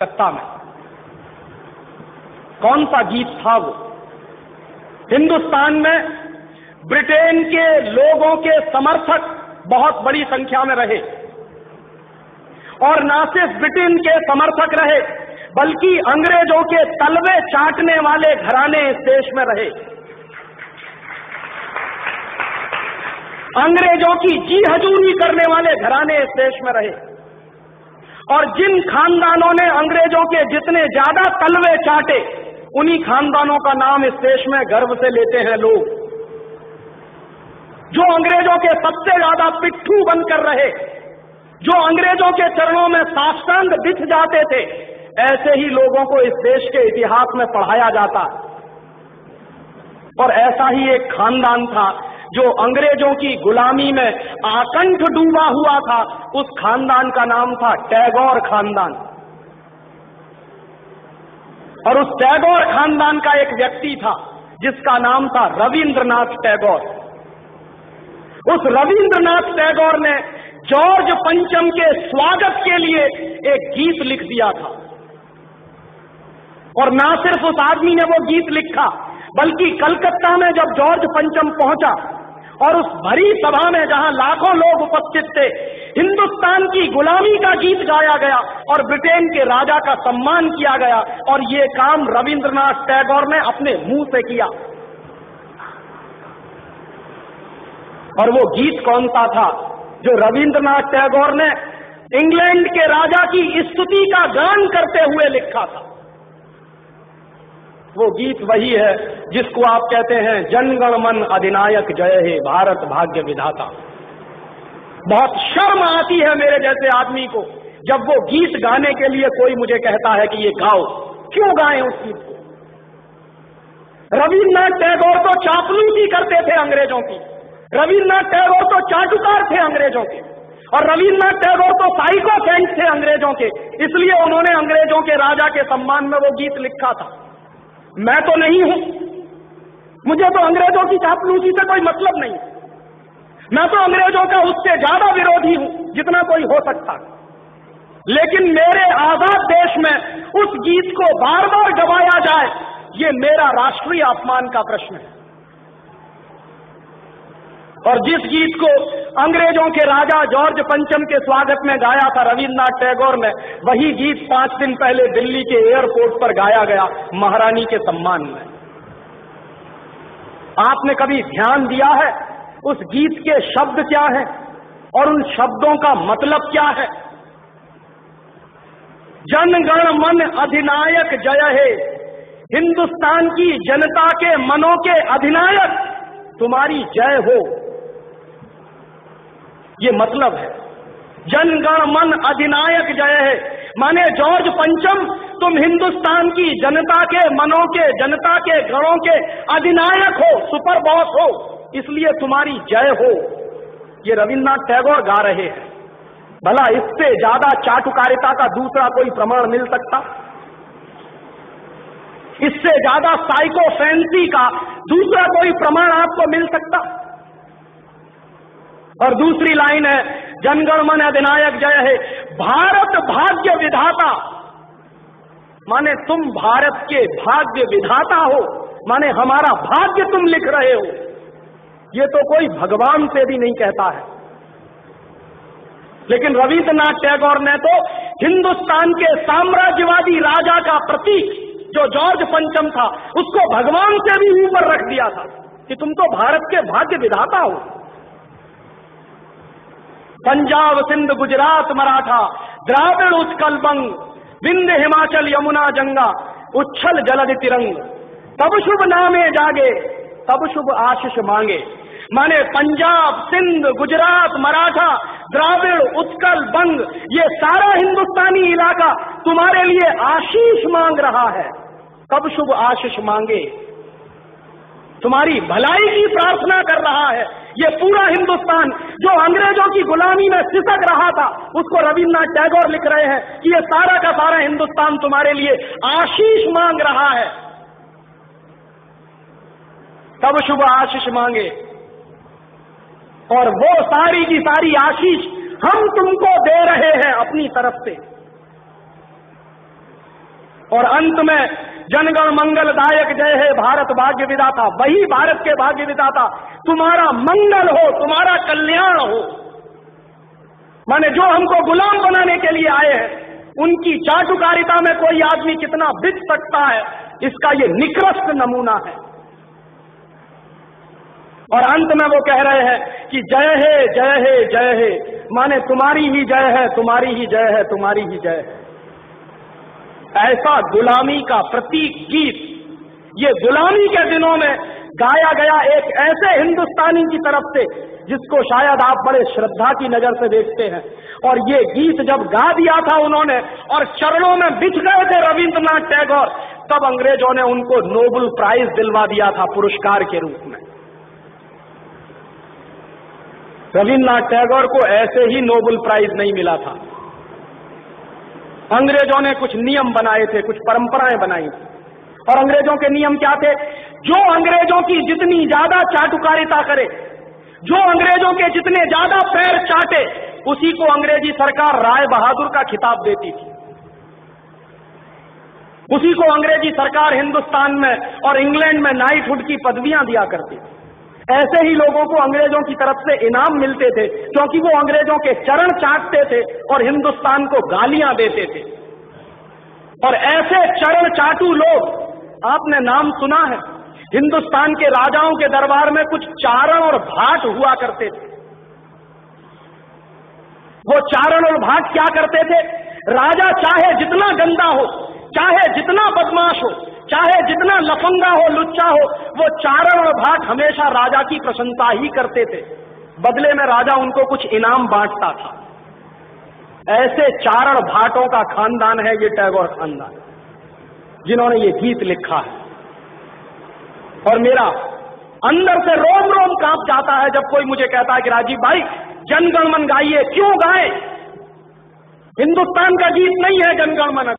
कलकत्ता में। कौन सा गीत था वो? हिंदुस्तान में ब्रिटेन के लोगों के समर्थक बहुत बड़ी संख्या में रहे, और न सिर्फ ब्रिटेन के समर्थक रहे बल्कि अंग्रेजों के तलवे चाटने वाले घराने इस देश में रहे। अंग्रेजों की जी हजूरी करने वाले घराने इस देश में रहे, और जिन खानदानों ने अंग्रेजों के जितने ज्यादा तलवे चाटे, उन्हीं खानदानों का नाम इस देश में गर्व से लेते हैं लोग। जो अंग्रेजों के सबसे ज्यादा पिट्ठू बनकर रहे, जो अंग्रेजों के चरणों में साष्टांग बिछ जाते थे, ऐसे ही लोगों को इस देश के इतिहास में पढ़ाया जाता। और ऐसा ही एक खानदान था जो अंग्रेजों की गुलामी में आकंठ डूबा हुआ था। उस खानदान का नाम था टैगोर खानदान। और उस टैगोर खानदान का एक व्यक्ति था जिसका नाम था रविंद्रनाथ टैगोर। उस रविंद्रनाथ टैगोर ने जॉर्ज पंचम के स्वागत के लिए एक गीत लिख दिया था। और ना सिर्फ उस आदमी ने वो गीत लिखा, बल्कि कलकत्ता में जब जॉर्ज पंचम पहुंचा और उस भरी सभा में जहां लाखों लोग उपस्थित थे, हिंदुस्तान की गुलामी का गीत गाया गया और ब्रिटेन के राजा का सम्मान किया गया। और ये काम रविंद्रनाथ टैगोर ने अपने मुंह से किया। और वो गीत कौन सा था जो रविंद्रनाथ टैगोर ने इंग्लैंड के राजा की स्तुति का गान करते हुए लिखा था? वो गीत वही है जिसको आप कहते हैं जन गण मन अधिनायक जय हे भारत भाग्य विधाता। बहुत शर्म आती है मेरे जैसे आदमी को जब वो गीत गाने के लिए कोई मुझे कहता है कि ये गाओ। क्यों गाएं उस गीत को? रविन्द्रनाथ टैगोर तो चापलूसी करते थे अंग्रेजों की, रविन्द्रनाथ टैगोर तो चाटुकार थे अंग्रेजों के, और रविन्द्रनाथ टैगोर तो साइकोसेंट थे अंग्रेजों के। इसलिए उन्होंने अंग्रेजों के राजा के सम्मान में वो गीत लिखा था। मैं तो नहीं हूं, मुझे तो अंग्रेजों की चापलूसी से कोई मतलब नहीं। मैं तो अंग्रेजों का उससे ज्यादा विरोधी हूं जितना कोई हो सकता। लेकिन मेरे आजाद देश में उस गीत को बार बार गवाया जाए, ये मेरा राष्ट्रीय अपमान का प्रश्न है। और जिस गीत को अंग्रेजों के राजा जॉर्ज पंचम के स्वागत में गाया था रविन्द्रनाथ टैगोर ने, वही गीत 5 दिन पहले दिल्ली के एयरपोर्ट पर गाया गया महारानी के सम्मान में। आपने कभी ध्यान दिया है उस गीत के शब्द क्या हैं और उन शब्दों का मतलब क्या है? जन गण मन अधिनायक जय हे, हिंदुस्तान की जनता के मनों के अधिनायक तुम्हारी जय हो, ये मतलब है। जन गण मन अधिनायक जय है माने जॉर्ज पंचम तुम हिंदुस्तान की जनता के मनों के, जनता के गणों के अधिनायक हो, सुपर बॉस हो, इसलिए तुम्हारी जय हो। ये रविन्द्रनाथ टैगोर गा रहे हैं। भला इससे ज्यादा चाटुकारिता का दूसरा कोई प्रमाण मिल सकता? इससे ज्यादा साइकोफेंसी का दूसरा कोई प्रमाण आपको मिल सकता? और दूसरी लाइन है जनगण मन अधिनायक जय है भारत भाग्य विधाता, माने तुम भारत के भाग्य विधाता हो, माने हमारा भाग्य तुम लिख रहे हो। ये तो कोई भगवान से भी नहीं कहता है। लेकिन रविन्द्रनाथ टैगोर ने तो हिंदुस्तान के साम्राज्यवादी राजा का प्रतीक जो जॉर्ज पंचम था, उसको भगवान से भी ऊपर रख दिया था कि तुम तो भारत के भाग्य विधाता हो। पंजाब सिंध गुजरात मराठा द्राविड़ उत्कल बंग, विंध्य हिमाचल यमुना जंगा, उच्छल जलधि तिरंग, तब शुभ नामे जागे तब शुभ आशीष मांगे। माने पंजाब सिंध गुजरात मराठा द्राविड़ उत्कल बंग, ये सारा हिंदुस्तानी इलाका तुम्हारे लिए आशीष मांग रहा है। तब शुभ आशीष मांगे, तुम्हारी भलाई की प्रार्थना कर रहा है। ये पूरा हिंदुस्तान जो अंग्रेजों की गुलामी में सिसक रहा था, उसको रविन्द्रनाथ टैगोर लिख रहे हैं कि ये सारा का सारा हिंदुस्तान तुम्हारे लिए आशीष मांग रहा है। तब शुभ आशीष मांगे, और वो सारी की सारी आशीष हम तुमको दे रहे हैं अपनी तरफ से। और अंत में जनगण मंगलदायक जय हे भारत भाग्य विधाता, वही भारत के भाग्य विधाता तुम्हारा मंगल हो, तुम्हारा कल्याण हो। माने जो हमको गुलाम बनाने के लिए आए हैं, उनकी चाटुकारिता में कोई आदमी कितना बिक सकता है, इसका ये निकृष्ट नमूना है। और अंत में वो कह रहे हैं कि जय हे जय हे जय हे, माने तुम्हारी ही जय है, तुम्हारी ही जय है, तुम्हारी ही जय है। ऐसा गुलामी का प्रतीक गीत ये गुलामी के दिनों में गाया गया एक ऐसे हिंदुस्तानी की तरफ से जिसको शायद आप बड़े श्रद्धा की नजर से देखते हैं। और ये गीत जब गा दिया था उन्होंने और चरणों में बिछ गए थे रविंद्रनाथ टैगोर, तब अंग्रेजों ने उनको नोबेल प्राइज दिलवा दिया था पुरस्कार के रूप में। रविंद्रनाथ टैगोर को ऐसे ही नोबेल प्राइज नहीं मिला था। अंग्रेजों ने कुछ नियम बनाए थे, कुछ परंपराएं बनाई थी। और अंग्रेजों के नियम क्या थे? जो अंग्रेजों की जितनी ज्यादा चाटुकारिता करे, जो अंग्रेजों के जितने ज्यादा पैर चाटे, उसी को अंग्रेजी सरकार राय बहादुर का खिताब देती थी। उसी को अंग्रेजी सरकार हिंदुस्तान में और इंग्लैंड में नाइटहुड की पदवियां दिया करती थी। ऐसे ही लोगों को अंग्रेजों की तरफ से इनाम मिलते थे, क्योंकि वो अंग्रेजों के चरण चाटते थे और हिंदुस्तान को गालियां देते थे। और ऐसे चरण चाटू लोग, आपने नाम सुना है, हिंदुस्तान के राजाओं के दरबार में कुछ चारण और भाट हुआ करते थे। वो चारण और भाट क्या करते थे? राजा चाहे जितना गंदा हो, चाहे जितना बदमाश हो, चाहे जितना लफंगा हो, लुच्चा हो, वो चारण और भाट हमेशा राजा की प्रशंसा ही करते थे। बदले में राजा उनको कुछ इनाम बांटता था। ऐसे चारण भाटों का खानदान है ये टैगोर खानदान, जिन्होंने ये गीत लिखा है। और मेरा अंदर से रोम रोम कांप जाता है जब कोई मुझे कहता है कि राजीव भाई जनगण मन गाइए। क्यों गाएं? हिंदुस्तान का गीत नहीं है जनगण मन।